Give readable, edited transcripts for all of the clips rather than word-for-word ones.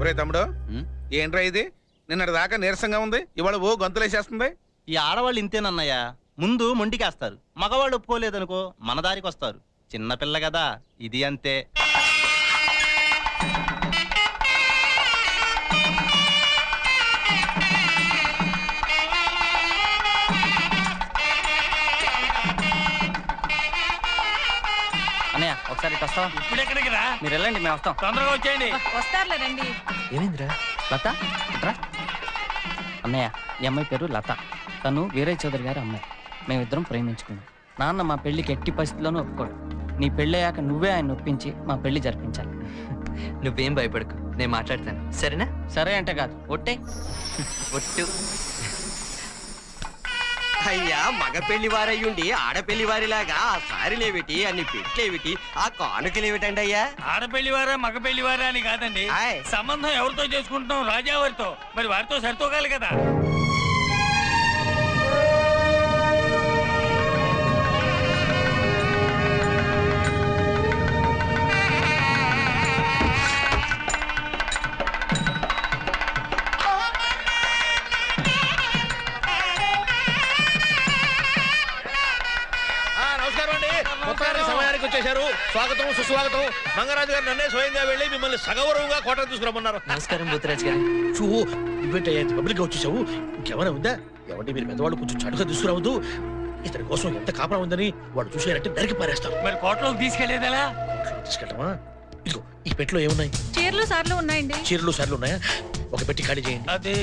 ఒరే తమ్ముడు, ఏంట్రా ఇది? నిన్నటి దాకా నీరసంగా ఉంది, ఇవాళ ఓ గొంతులేసేస్తుంది. ఈ ఆడవాళ్ళు ఇంతేనన్నయ్య, ముందు మొండికేస్తారు, మగవాళ్ళు ఒప్పుకోలేదనుకో మన దారికి వస్తారు. చిన్నపిల్ల కదా, ఇది అంతే. అన్నయ్య ఒకసారి ఇటు వస్తావా? ఇప్పుడు ఎక్కడికి రా? మీరు వెళ్ళండి, మేము వస్తాం. తొందరగా వచ్చేయండి. వస్తారులే రండి. ఏమైందిరా? లత ఇట్రా. అన్నయ్య, ఈ అమ్మాయి పేరు లత. తను వీరయ్య చౌదరి గారి అమ్మాయి. మేమిద్దరం ప్రేమించుకున్నాం. నాన్న మా పెళ్లికి ఎట్టి పరిస్థితిలోనూ ఒప్పుకోడు. నీ పెళ్ళయ్యాక నువ్వే ఆయన ఒప్పించి మా పెళ్లి జరిపించాలి. నువ్వేం భయపడకు, నేను మాట్లాడతాను, సరేనా? సరే అంటే కాదు, ఒట్టే. ఒట్టు. అయ్యా, మగ పెళ్లి వారయ్యుండి ఆడపెళ్లి వారిలాగా ఆ సారీలేమిటి, అన్ని పెట్లేమిటి, ఆ కానుకలేమిటండి అయ్యా? ఆడపెళ్లి వారా మగ పెళ్లి వారా అని కాదండి, సంబంధం ఎవరితో చేసుకుంటున్నాం? రాజావారితో. మరి వారితో సరితూగాలి కదా. సమయానికి వచ్చేశారు. స్వాగతం సుస్వాగతం. మంగరాజు గారు నన్నే స్వయంగా వెళ్ళి మిమ్మల్ని సగౌరవంగా కోట తీసుకురమ్మన్నారు. నమస్కారం బుద్ధరాజు గారు. ఈవెంట్ అయ్యేది పబ్లిక్ గా వచ్చేసావు, ఇంకేమైనా ఉందా? ఏమంటే మీరు పెద్దవాళ్ళు కొంచెం చడుగా తీసుకురావద్దు. ఇతని కోసం ఎంత కాపరా ఉందని వాడు చూసారంటే నరికి పారేస్తారు. మరి కోటలోకి తీసుకెళ్లేదలా? తీసుకెళ్ళమా? ఇదిగో ఈ పెట్లో ఏమున్నాయి? చీరలు సార్లు ఉన్నాయండి. చీరలు సార్లు ఉన్నాయా? ఒక పెట్టి ఖాళీ చేయండి. అదే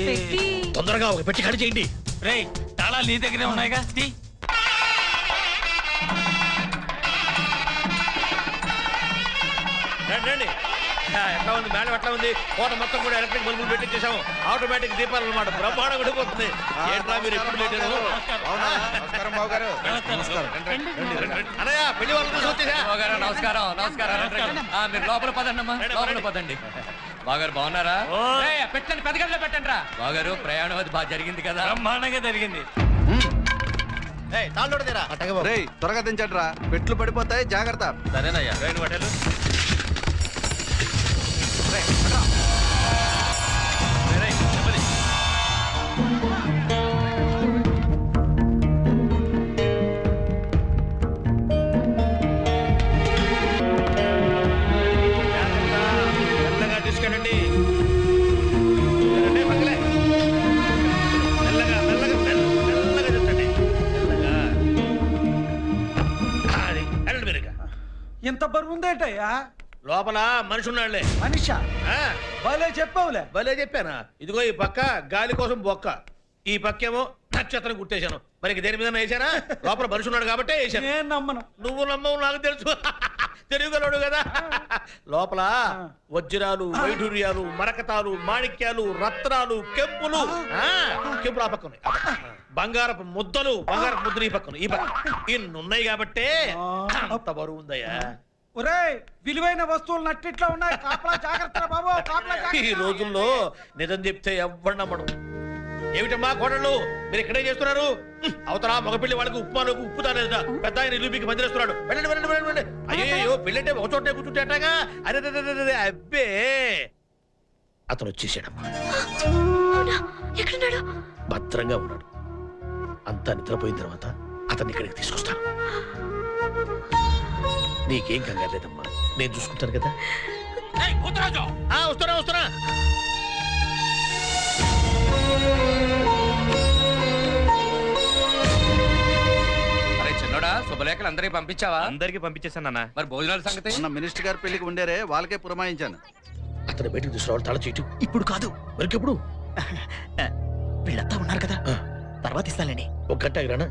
తొందరగా ఒక పెట్టి ఖాళీ చేయండి. రేయ్, తాళాలు నీ దగ్గరే ఉన్నాయిగా. రండి. ఎట్లా ఉంది మేడం? ఎట్లా ఉంది? కోట మొత్తం కూడా ఎలక్ట్రిక్ బల్బులు పెట్టించేసాము. ఆటోమేటిక్ దీపాలు అన్నమాట. బ్రహ్మాండం గడిపోతుంది. ఏంట్రా మీరు ఎప్పుడు లేటారు? అన్నయ్య, పెళ్లి వాళ్ళు తీసుకొచ్చేసా. నమస్కారం. మీరు లోపల పదండమ్మా, లోపల పదండి. బాగారు బాగున్నారా? పెట్టండి, పెద్ద గదిలో పెట్టండి రా. బాగారు, ప్రయాణం అది బాగా జరిగింది కదా? బ్రహ్మాండంగా జరిగింది. త్వరగా దించండి రా, పెట్లు పడిపోతాయి, జాగ్రత్త. సరేనయ్యా. తీసుకెళ్ళండి. ఇంత బరువు ఉందేటయ్యా? లోపల మనిషి ఉన్నాడులే. మనిషా? భలే చెప్పావులే. భలే చెప్పానా? ఇదిగో ఈ పక్క గాలి కోసం బొక్క, ఈ పక్కేమో నక్షత్రం గుర్తేశాను. మరి దేని మీద వేసానా? లోపల మనిషి ఉన్నాడు కాబట్టి వేసాను. నేను నమ్మను. నువ్వు నమ్మవు, నాకు తెలుసు. తెలుగులోడు కదా. లోపల వజ్రాలు, వైఢూర్యాలు, మరకతాలు, మాణిక్యాలు, రత్నాలు, కెంపులు. కెంపులు ఆ పక్క ఉన్నాయి. బంగారపు ముద్దలు, బంగారపు ముద్దలు ఈ పక్కన, ఈ పక్క ఇన్నున్నాయి కాబట్టే అంత బరువు ఉందయ్యా. ఒరేయ్, విలువైన వస్తువులు నట్టిట్లా ఉన్నాయి. కాపలా జాగ్రత్త బాబు, కాపలా జాగ్రత్త. ఈ రోజుల్లో నిజం చెప్తే ఎవ్వరు నమ్మడం. ఏమిటమ్మా కోడళ్ళు, మీరు ఇక్కడే చేస్తున్నారు? అవతల మగపిల్లి వాళ్ళకి ఉప్మాలోకి ఉప్పు తానేదా? పెద్ద ఆయన ఇల్లుకి మందిరేస్తున్నాడు. వెళ్ళండి వెళ్ళండి వెళ్ళండి. అయ్యో, పెళ్ళంటే ఒక చోటే కూర్చుంటే అట్టగా? అరే అబ్బే, అతను వచ్చేసాడమ్మా. భద్రంగా ఉన్నాడు. అంతా నిద్రపోయిన తర్వాత అతన్ని ఇక్కడికి తీసుకొస్తాను. నీకేం కంగారు లేదమ్మా, నేను చూసుకుంటాను కదా. వస్తున్నా. అరే చిన్నోడా, శుభలేఖలు అందరికి పంపించావా? అందరికి పంపించేశాను అన్న. మరి భోజనాల సంగతి? మొన్న మినిస్టర్ గారి పెళ్లికి ఉండేరే, వాళ్ళకే పురమాయించాను. అతను బయటకు తీసుకురావాలి. తల చేయటం ఇప్పుడు కాదు, మరికెప్పుడు? వీళ్ళంతా ఉన్నారు కదా, తర్వాత ఇస్తానండి. ఒక గంట ఆగిరానా?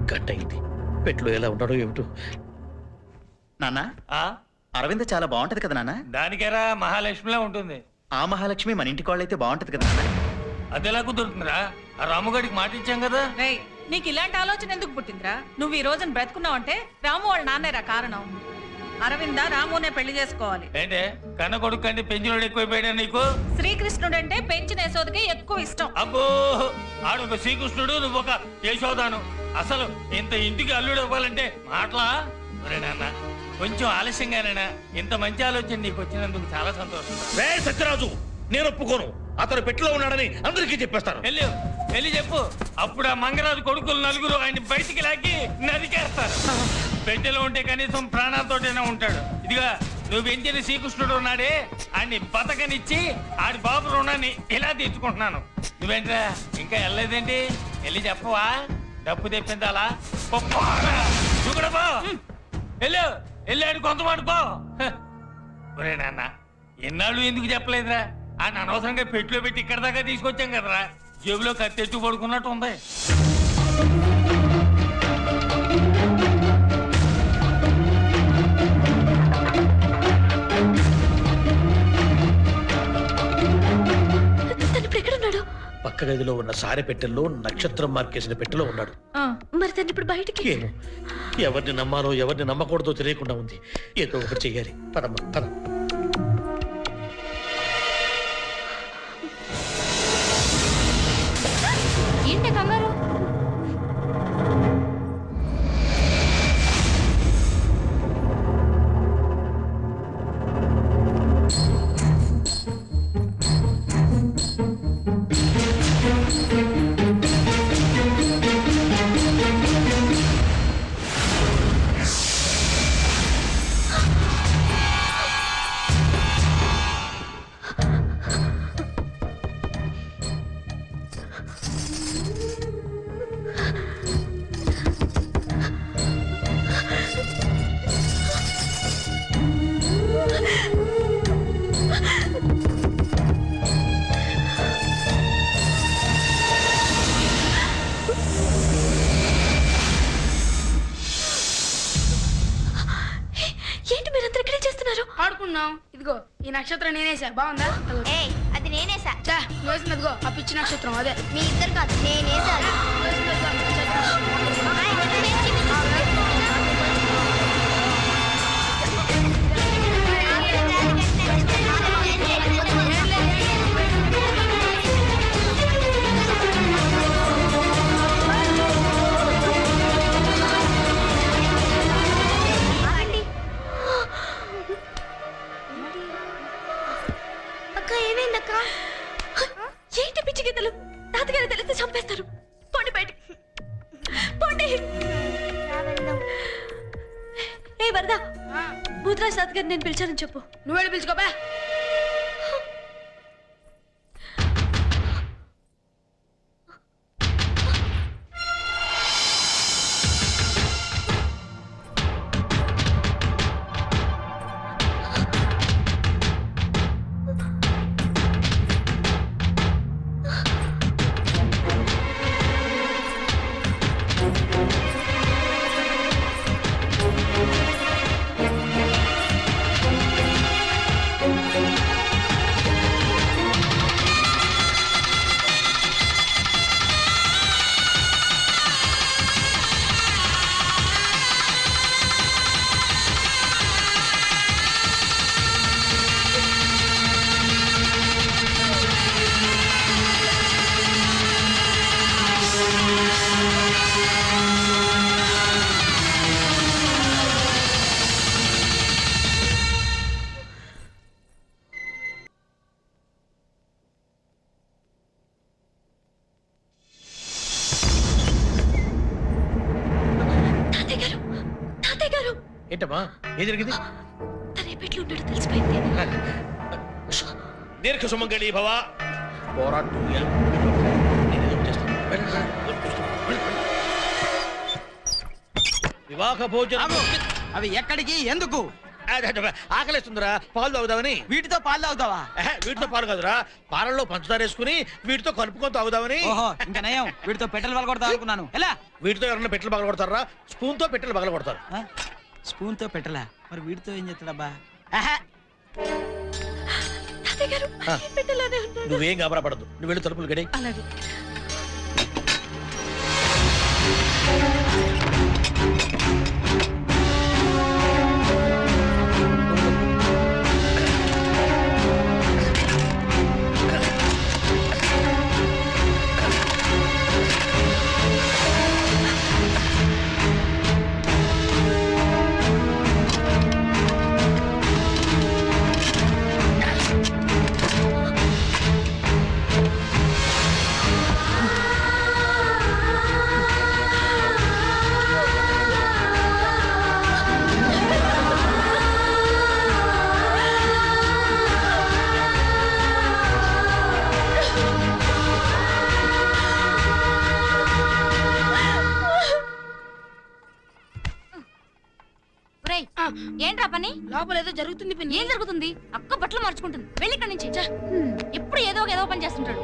గంట అయింది. పెట్లో ఎలా ఉన్నాడో ఏమిటో. నాన్న, అరవింద చాలా బాగుంటది కదా నాన్న? దానికేరా మహాలక్ష్మిలా ఉంటుంది. ఆ మహాలక్ష్మి మన ఇంటి కోళ్ళైతే బాగుంటది కదా నాన్న? అదెలా కుదురుతుందిరా? ఆ రాముగాడికి మాట ఇచ్చాం కదా. రేయ్, నీకు ఇలాంటి ఆలోచన ఎందుకు పుట్టిందిరా? నువ్వు ఈ రోజున బ్రతుకున్నావంటే రాము వాళ్ళ నాన్నేరా కారణం. అరవింద రామునే పెళ్లి చేసుకోవాలి. ఏంటే కన్న కొడుకు కంటే పెంచినోడు ఎక్కువైపోయాడా నీకు? శ్రీకృష్ణుడు అంటే పెంచిన యశోదకి ఎక్కువ ఇష్టం. అబ్బో ఆడు ఒక శ్రీకృష్ణుడు, నువ్వు ఒక యశోదాను. అసలు ఇంత ఇంటికి అల్లుడు అవ్వాలంటే మాటలా? నాన్న కొంచెం ఆలస్యంగానైనా ఇంత మంచి ఆలోచన నీకు వచ్చినందుకు చాలా సంతోషం. రే సత్యరాజు, నేను ఒప్పుకోను. అతను పెట్టిలో ఉన్నాడని అందరికీ చెప్పేస్తాను. వెళ్ళి చెప్పు. అప్పుడు ఆ మంగరాజు కొడుకులు నలుగురు ఆయన బయటికి లాగి నరికేస్తారు. పెట్టెలో ఉంటే కనీసం ప్రాణాలతోటైనా ఉంటాడు. ఇదిగా నువ్వు పెంచిన శ్రీకృష్ణుడు ఉన్నాడే, ఆయన్ని బతకనిచ్చి ఆడి బాబు రుణాన్ని ఇలా తీర్చుకుంటున్నాను. నువ్వేంట్రా ఇంకా వెళ్ళలేదేంటి? వెళ్ళి చెప్పవా? డబ్బు తెప్పించాలా? నువ్వు కూడా పో. వెళ్ళాడు కొంతమాట పో. ఒరే నాన్న, ఎన్నాళ్ళు ఎందుకు చెప్పలేదురా? ఆయన అనవసరంగా పెట్టులో పెట్టి ఇక్కడ దాకా తీసుకొచ్చాం కదరా. జేబులో కత్తెట్టు పడుకున్నట్టు ఉంది. పక్క గదిలో ఉన్న సారె పెట్టెల్లో నక్షత్రం మార్కేసిన పెట్టెలో ఉన్నాడు. మరి తను ఇప్పుడు బయటికి ఏమో, ఎవరిని నమ్మాలో ఎవరిని నమ్మకూడదో తెలియకుండా ఉంది. ఏదో ఒకటి చెయ్యాలి. పదమ్మా పద. ఏంటి కంగారు? ఆడుకున్నాం. ఇదిగో ఈ నక్షత్రం నేనేసా, బాగుందా? అది నేనేసా. వేసినదిగో ఆ పిచ్చి నక్షత్రం అదే. మీ ఇద్దరు కాదు, నేనేసా. ఏంటి పిచ్చి గీతలు? తాతగారు తెలిస్తే చంపేస్తారు. పోండి బయటికి, పోండి. ఏ వరదా, భూతరాజ్ తాతగారు నేను పిలిచానని చెప్పు. నువ్వు వెళ్ళి పిలుచుకోపా. ఏంటమ్మా, ఏం జరిగింది? తనేపెట్లు ఉన్నాడు తెలిసిపోయింది. దీర్ఘ సుమంగళి భవ. పోరాటం వివాహ భోజనం. అవి ఎక్కడికి, ఎందుకు? ఆకలిస్తుందిరా, పాలు తాగుదామని. వీటితో పాలు తాగుతావా? వీటితో పాలు కాదురా, పాలల్లో పంచదార వేసుకుని వీటితో కలుపుకొని తాగుదామని. ఇంకా నయం, వీటితో పెట్టెలు పగలగొడతా అనుకున్నాను. ఎలా? వీటితో ఎవరన్నా పెట్టెలు పగల కొడతారా? స్పూన్ తో పెట్టెలు పగల కొడతారు. స్పూన్ తో పెట్టలా? మరి వీటితో ఏం చేస్తాడబ్బా? నువ్వేం గాబరాపడద్దు, నువ్వు వెళ్ళి తలుపులు గడి. అలాగే. పిన్ని లోపల ఏదో జరుగుతుంది పిన్ని. ఏం జరుగుతుంది? అక్క బట్టలు మార్చుకుంటుంది. వెళ్ళి ఇక్కడి నుంచి. ఎప్పుడు ఏదో పని చేస్తుంటాడు.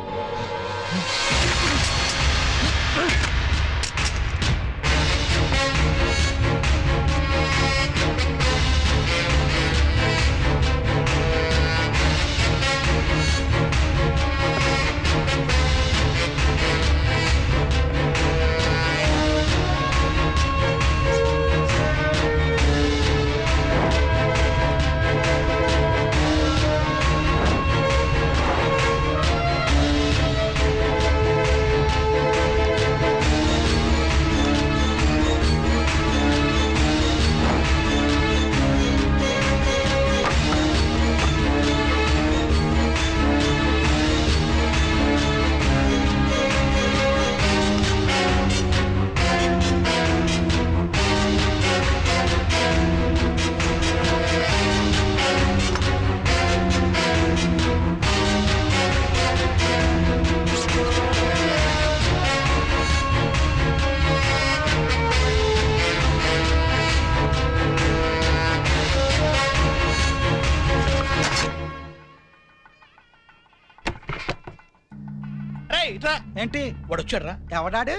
ఏంటి వాడు వచ్చాడ్రా. ఎవడాడు?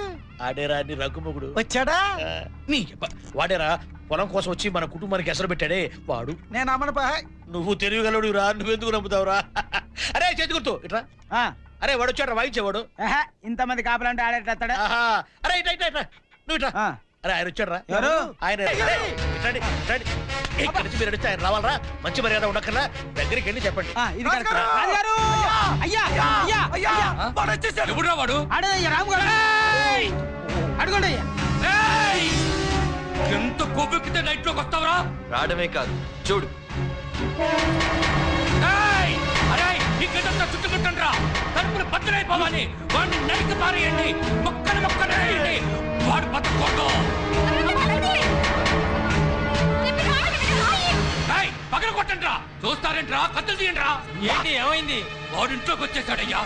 ఆడేరా నీ రఘుమొగుడు వచ్చాడా? నీ వాడేరా పొలం కోసం వచ్చి మన కుటుంబానికి ఎసరు పెట్టాడే వాడు. నేను అమ్మను బా. నువ్వు తెలియగలడు రా, నువ్వెందుకు నమ్ముతావురా? అరే చేతి గుర్తు ఇట్రా. అరే వాడు వచ్చాడు, వాయించేవాడు. ఇంతమంది కాపలంటే ఆడేటస్తాడా? అరే ఇట్లా ఇట్లా ఇట్లా నువ్వు ఇట్లా. అరే ఆయన వచ్చాడు రా. ఎవరు? ఆయన ఇక్కడ నుంచి మీరు అడిగితే ఆయన రావాలరా. మంచి మర్యాద ఉండక్కర్లా, దగ్గరికి వెళ్ళి చెప్పండి. ఎవడురా వాడు? అడుగుండి. ఎంత కొవ్వెక్కితే నైట్ లోకి వస్తావురా? రావడమే కాదు చూడు. చుట్టుకుంటాను రా, తలుపులు బద్దలైపోవాలి. వాడిని నరికి పారేయండి, మొక్కలు వాడు బతకూడదు. పగల కొట్టండి రా. చూస్తారేంట్రా, కత్తులు తీయండి రా. ఏంటి ఏమైంది? వాడు ఇంట్లోకి వచ్చేసాడయ్యా.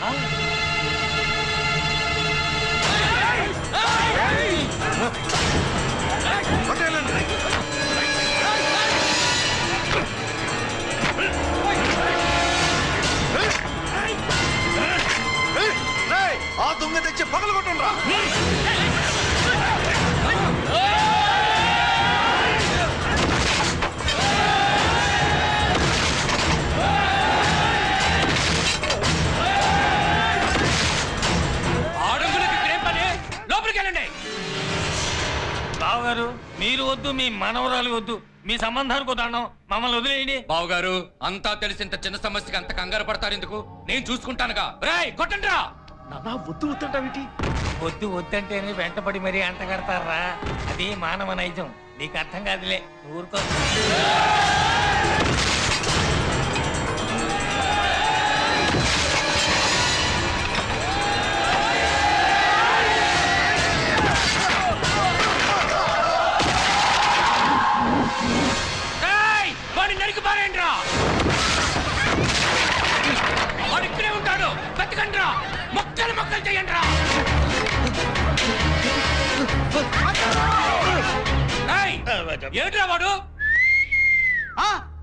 ఆ దొంగ తెచ్చి పగలు కొట్టండి. బావగారు మీరు వద్దు, మీ మనవరాలు వద్దు, మీ సంబంధానికి వద్దాం, మమ్మల్ని వదిలేయండి. బావగారు అంతా తెలిసి ఇంత చిన్న సమస్యకి అంత కంగారు పడతారు ఎందుకు? నేను చూసుకుంటానుగా. రేయ్ కొట్టండి రా. వద్దు వద్దంటావిటి? వద్దు వద్దంటేనే వెంటపడి మరీ అంట కడతారా? అది మానవ నైజం, నీకు అర్థం కాదులే, ఊరుకో. నరికి పారేయండి రా. వాడు ఇక్కడే ఉంటాడు, బతకండి రా. మొక్కలు చేయండి రా. ఏంట్రా వాడు?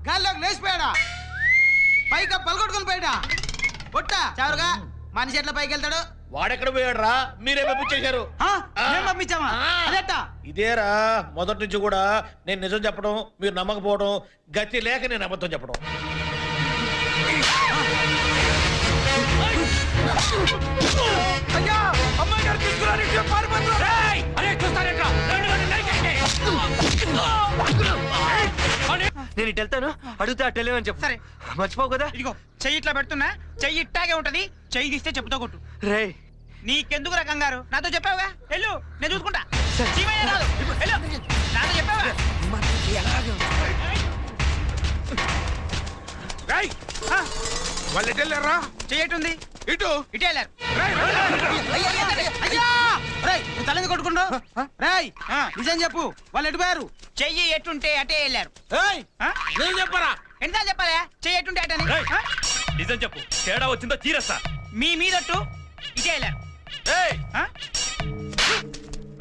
గాల్లోకి లేచిపోయాడా? పైగా పలగొట్టుకుని పోయాడా? పొట్ట చారుగా మనిషి ఎట్లా పైకి వెళ్తాడు? వాడెక్కడ పోయాడు రా? మీరే పంపించేశారు. పంపించామా? ఇదేరా మొదటి నుంచి కూడా నేను నిజం చెప్పడం, మీరు నమ్మకపోవడం, గతి లేక నేను అబద్ధం చెప్పడం. నేను ఇటు వెళ్తాను, అడిగితే అటు వెళ్ళమని చెప్పు. సరే మర్చిపోవు కదా. ఇదిగో చెయ్యి ఇట్లా పెడుతున్నా, చెయ్యి ఇట్టాగే ఉంటది. చెయ్యి తీస్తే చెప్పుతో కొట్టు. రే నీకెందుకు రకంగారు? నాతో చెప్పావుగా, వెళ్ళు, నేను చూసుకుంటా. నాతో చెప్పావా? వాళ్ళు ఎటు వెళ్ళారా? చెయ్యటుంది ఇటు ఇటే వెళ్ళారు. తలని కొట్టుకుంటూ రాయ్, నిజం చెప్పు, వాళ్ళు ఎటుపోయారు? చెయ్యి ఎట్టుంటే అటే వెళ్ళారు. నేను చెప్పరా? ఎంత చెప్పాలా? చెయ్యి ఎట్టుంటే అటని. నిజం చెప్పు, తేడా వచ్చిందో తీరస్తా. మీ మీదట్టు ఇటే వెళ్ళారు.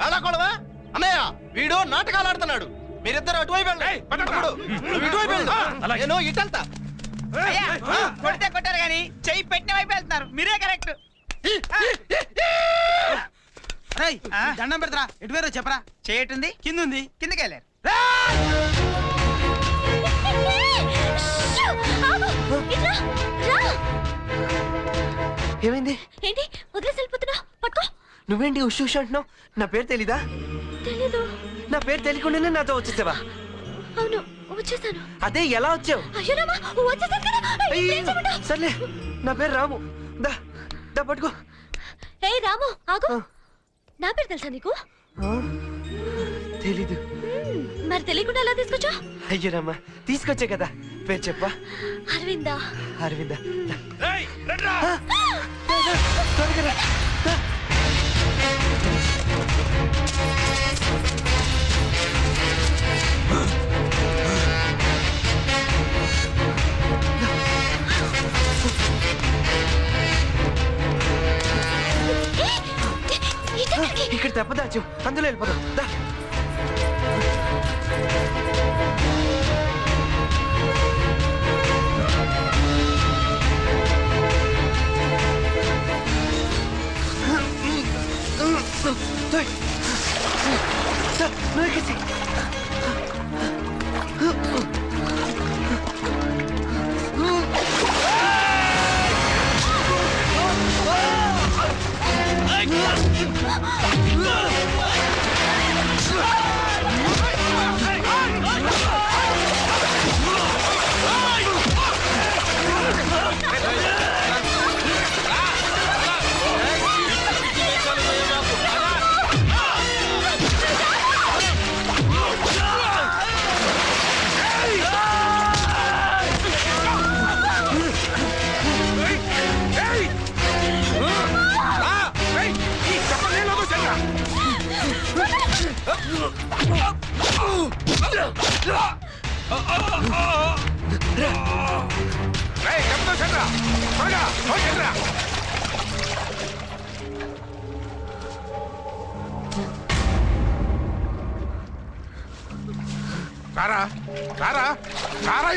వెళ్ళకూడవా అన్నయ్య? వీడు నాటకాలు ఆడుతున్నాడు. మీరిద్దరు అటువైపు వెళ్ళండి. తమ్ముడు, నువ్వు ఇటువైపు వెళ్ళు. నేను ఇటు వెళ్తా. అయ్యా కొడితే కొట్టారు కానీ చెయ్యి పెట్టిన వైపు వెళ్తున్నారు మీరే కరెక్ట్. దండం పెడతారా ఎటు వేరో చెప్పరా. చేయటుంది కింద ఉంది కిందకి వెళ్ళారు. ఏమైంది? ఏంటి వదిలేసి వెళ్ళిపోతున్నా? పట్టుకో. నువ్వేంటి ఉష్ ఉష్ అంటున్నావు? నా పేరు తెలీదా? తెలీదు. నా పేరు తెలియకుండానే నాతో వచ్చేసావా? అవును వచ్చేసాను. అదే ఎలా వచ్చావు? అయ్యో రామా వచ్చేసాను కదా. ఇప్పుడు ఏం చేయమంటావ్? సర్లే నా పేరు రాము. దా దా పట్టుకో. ఏయ్ రాము ఆగు. నా పేరు తెలుసా నీకు? తెలీదు. మరి తెలియకుండా ఎలా తీసుకొచ్చా? అయ్యో రామా తీసుకొచ్చే కదా. పేరు చెప్పా. అరవిందా. అరవిందా. ఇక్కడ తప్పదాచు అందులో వెళ్ళిపోదాం. దా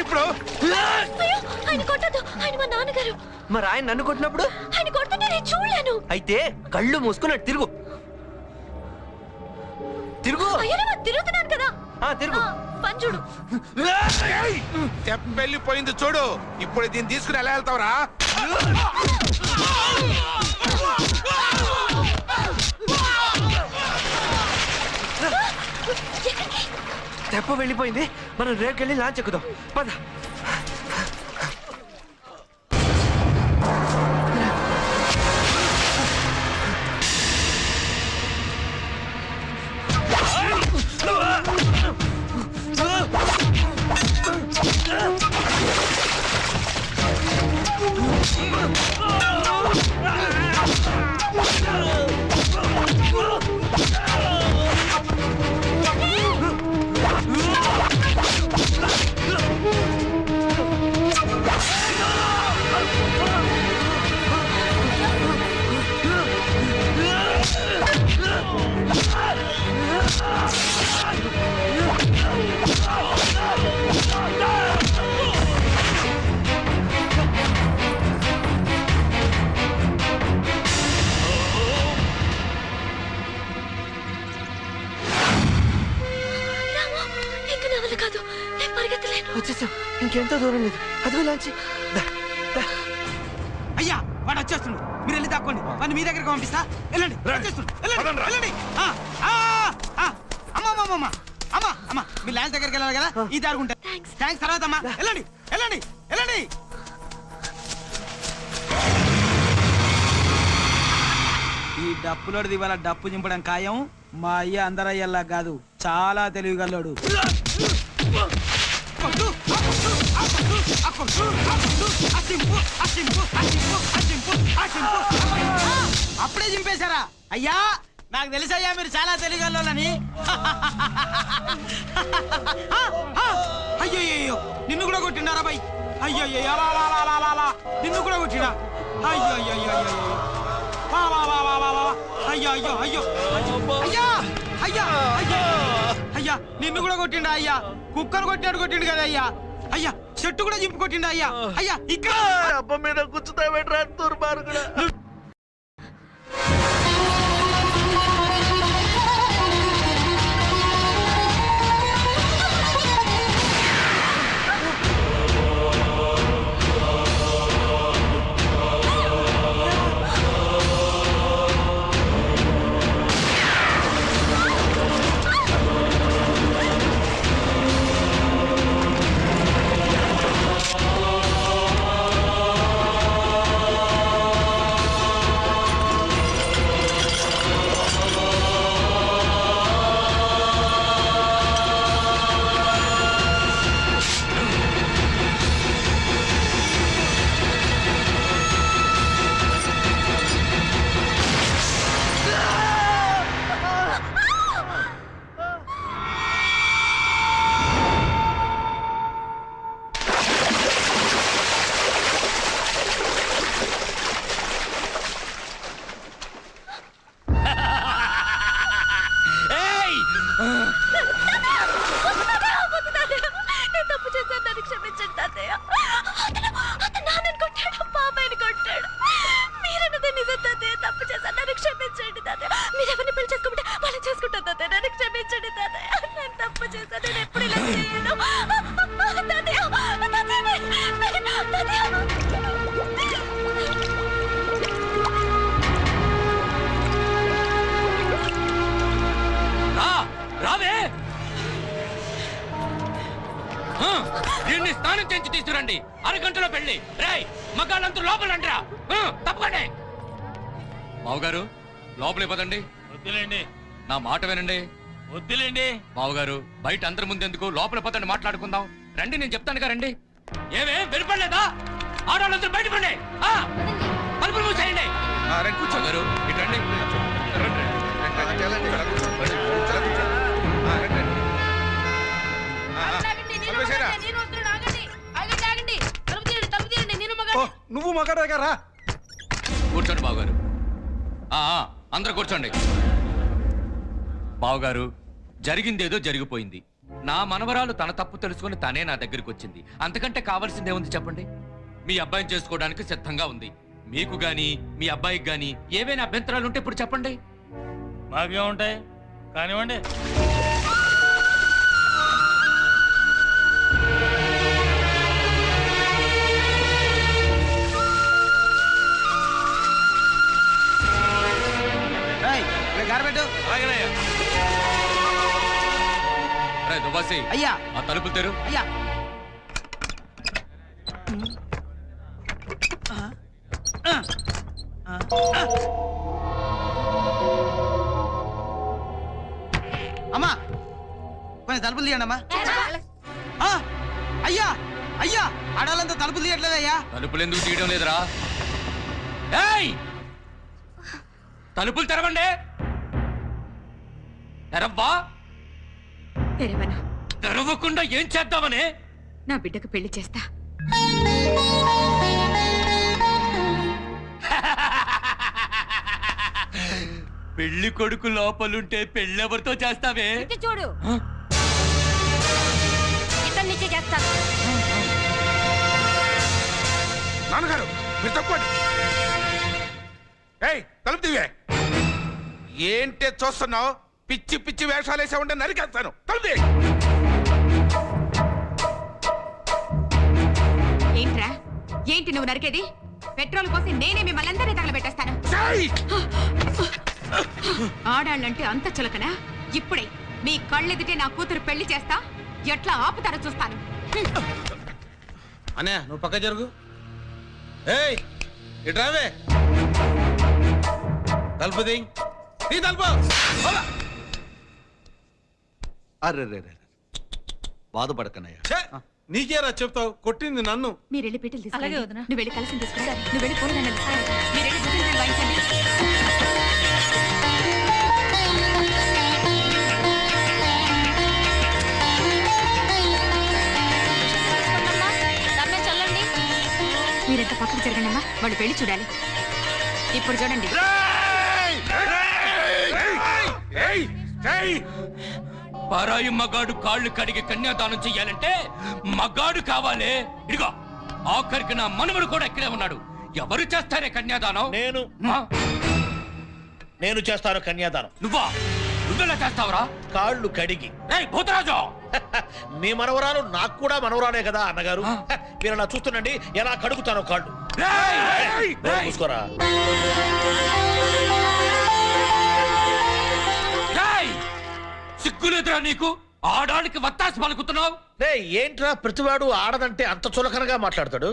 ఇప్పుడు ఆయన కొట్టదు. ఆయన మా నాన్నగారు. మరి ఆయన నన్ను కొట్టినప్పుడు? ఆయన కొడుతుంటే నేను చూడలేను. అయితే కళ్ళు మూసుకున్నట్టు తిరుగు. తిరుగు. తిరుగుతున్నాను కదా. తిరుగు. పంచుడు వెళ్ళిపోయింది చూడు. ఇప్పుడు దీన్ని తీసుకుని ఎలా వెళ్తావురా? తెప్ప వెళ్ళిపోయింది. మనం రేపుకెళ్ళి లాంచ్ ఎక్కుదాం. పద. వచ్చేసాం. ఇంకెంతో దూరం లేదు. అదిగో లాంచి. అయ్యా వాడు వచ్చేస్తుండు. మీరు వెళ్ళి దాక్కోండి. వాడిని మీ దగ్గరికి పంపిస్తా. వెళ్ళండి. వెళ్ళండి. అమ్మా మీ ల్యాండ్ దగ్గరికి వెళ్ళాలి కదా. ఈ దారుకుంటా. థ్యాంక్స్ తర్వాత అమ్మా. వెళ్ళండి వెళ్ళండి వెళ్ళండి. ఈ డప్పులోడిది ఇవాళ డప్పు చింపడం ఖాయం. మా అయ్య అందరయ్యల్లా కాదు, చాలా తెలివిగల్లోడు. అప్పుడే చింపేశారా? అయ్యా నాకు తెలుసయ్యా మీరు చాలా తెలివిగల్లోని. అయ్యో నిన్ను కూడా కొట్టిండారా బాయ్? అయ్యో నిన్ను కూడా కొట్టినా? అయ్యో అయ్యో అయ్యో అయ్యో అయ్యో అయ్యో అయ్యో అయ్యో అయ్యా నిన్ను కూడా కొట్టిండా అయ్యా? కుక్కను కొట్టాడు కొట్టిండు కదా అయ్యా? అయ్యా చెట్టు కూడా జింపు కొట్టిండా అయ్యా? అయ్యా ఇక్కడ అబ్బ మీద కూర్చుతా పెట్టరా దుర్మార్గుడా. దీన్ని స్నానం చేయించి తీసుకురండి. అరగంటలో పెళ్లి. రేయ్ మగాళ్ళంతా లోపలంటరా. తప్పకండి. మావుగారు లోపలికి పదండి. వద్దులేండి. నా మాట వినండి. వద్దులేండి. మావుగారు బయట అందరి ముందెందుకు, లోపల పదండి మాట్లాడుకుందాం. రండి నేను చెప్తాను రండి. ఏమే వినపడలేదా? ఆడవాళ్ళందరూ బయట పండి. తలుపులు మూసేయండి. కూర్చోగారు ఇటు రండి. నువ్వు మగాడు దగ్గర కూర్చోండి బావగారు. అందరూ కూర్చోండి. బావగారు జరిగిందేదో జరిగిపోయింది. నా మనవరాలు తన తప్పు తెలుసుకుని తనే నా దగ్గరికి వచ్చింది. అంతకంటే కావాల్సిందేముంది చెప్పండి? మీ అబ్బాయిని చేసుకోవడానికి సిద్ధంగా ఉంది. మీకు గాని మీ అబ్బాయికి గాని ఏవైనా అభ్యంతరాలు ఉంటే ఇప్పుడు చెప్పండి. మాకే ఉంటాయి కానివ్వండి. అయ్యా ఆ తలుపులు తెరు. అయ్యా అమ్మా కొంచెం తలుపులు తీయండి అమ్మా. అయ్యా అయ్యా ఆడాలంతా తలుపులు తీయట్లేదయ్యా. తలుపులు ఎందుకు తీయడం లేదురా? తలుపులు తెరవండి. తెరవ్వా. తెరవకుండా ఏం చేద్దామని? నా బిడ్డకు పెళ్లి చేస్తా. పెళ్లి కొడుకు లోపలుంటే పెళ్ళెవరితో చేస్తావే? చూడు ఇతని నుంచే చేస్తాను. నాన్నగారు మీరు తప్పండి. ఏయ్ తలుపు తీవే. ఏంటే చూస్తున్నావు? పిచ్చి పిచ్చి వేషాలు వేసా ఉంటే నరికేస్తాను. తలుపు. ఏంట్రా ఏంటి నువ్వు నరికేది? పెట్రోల్ పోసి నేనే మిమ్మల్ని అందరినీ తగలబెట్టేస్తాను. ఆడాళ్ళంటే అంత చులకనా? ఇప్పుడే మీ కళ్ళెదిటే నా కూతురు పెళ్లి చేస్తా. ఎట్లా ఆపుతారో చూస్తాను. అన్నయ్య నువ్వు పక్క జరుగు. ఏయ్ ఇట్రావే. తలుపు ది. తలుపు. అర్రే బాధపడకనయ్యా. నీకేరా చెప్తావు? కొట్టింది నన్ను. మీరు వెళ్ళి పెట్టెలు తీసుకురండి. నువ్వు వెళ్ళి కలిసి తీసుకురా. నువ్వు వెళ్ళి పూలదండలు తీసుకురా. మీరు వెళ్ళి భుజం వాయించండి. మీరెంత పక్కకు జరగండమ్మా. వాళ్ళు పెళ్లి చూడాలి. ఇప్పుడు చూడండి. పరాయి మగాడు కాళ్ళు కడిగి కన్యాదానం చెయ్యాలంటే మగాడు కావాలే. ఇదిగో ఆఖరికి నా మనవడు కూడా ఇక్కడే ఉన్నాడు. ఎవరు చేస్తారే కన్యాదానం? నేను చేస్తాను కన్యాదానం. నువ్వెలా చేస్తావురా? కాళ్ళు కడిగి. భూతరాజు, మీ మనవరాలు నాకు కూడా మనవరాలే కదా అన్నగారు. మీరు అలా చూస్తుండండి ఎలా కడుగుతానో కాళ్ళు. చూసుకోరా. సిగ్గులేదురా నీకు? ఆడానికి వత్తాసి పలుకుతున్నావు. ఏంట్రా ప్రతివాడు ఆడదంటే అంత చులకనగా మాట్లాడతాడు?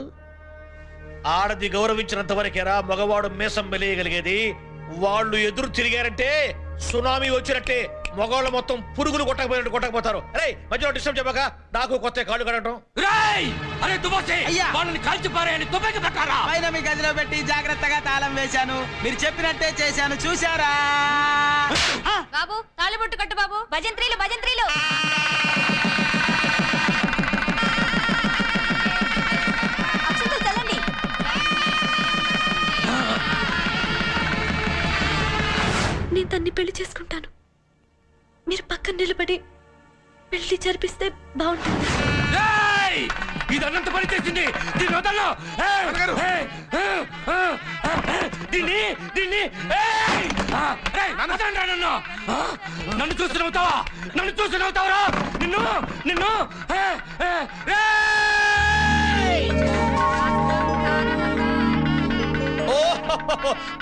ఆడది గౌరవించినంత వరకేరా మగవాడు మీసం వెలియగలిగేది. వాళ్ళు ఎదురు తిరిగారంటే సునామీ వచ్చినట్టే మగవాళ్ళు మొత్తం పురుగులు కొట్టకపోయినట్టు కొట్టకపోతారు. అరే మధ్యలో డిస్టర్బ్ చెప్పక నాకు కొత్త కాళ్ళు కడటం. వాళ్ళని కాల్చి పారేయని తుపాకి పెట్టారా? పైన మీ గదిలో పెట్టి జాగ్రత్తగా తాళం వేశాను. మీరు చెప్పినట్టే చేశాను, చూశారా? బాబు తాళిబొట్టు కట్టు బాబు. భజంత్రీలు భజంత్రీలు. అక్షంతలు చల్లండి. నేను తన్ని పెళ్లి చేసుకుంటాను. మీరు పక్కన నిలబడి పెళ్లి జరిపిస్తే బాగుంటుంది. ఇదన్నంత పని చేసింది. దీన్ని వదలను. నన్ను చూసి నవ్వుతావా? నన్ను చూసి నవ్వుతావరా? నిన్ను నిన్ను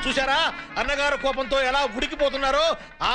చూసారా అన్నగారు కోపంతో ఎలా ఉడికిపోతున్నారో? ఆ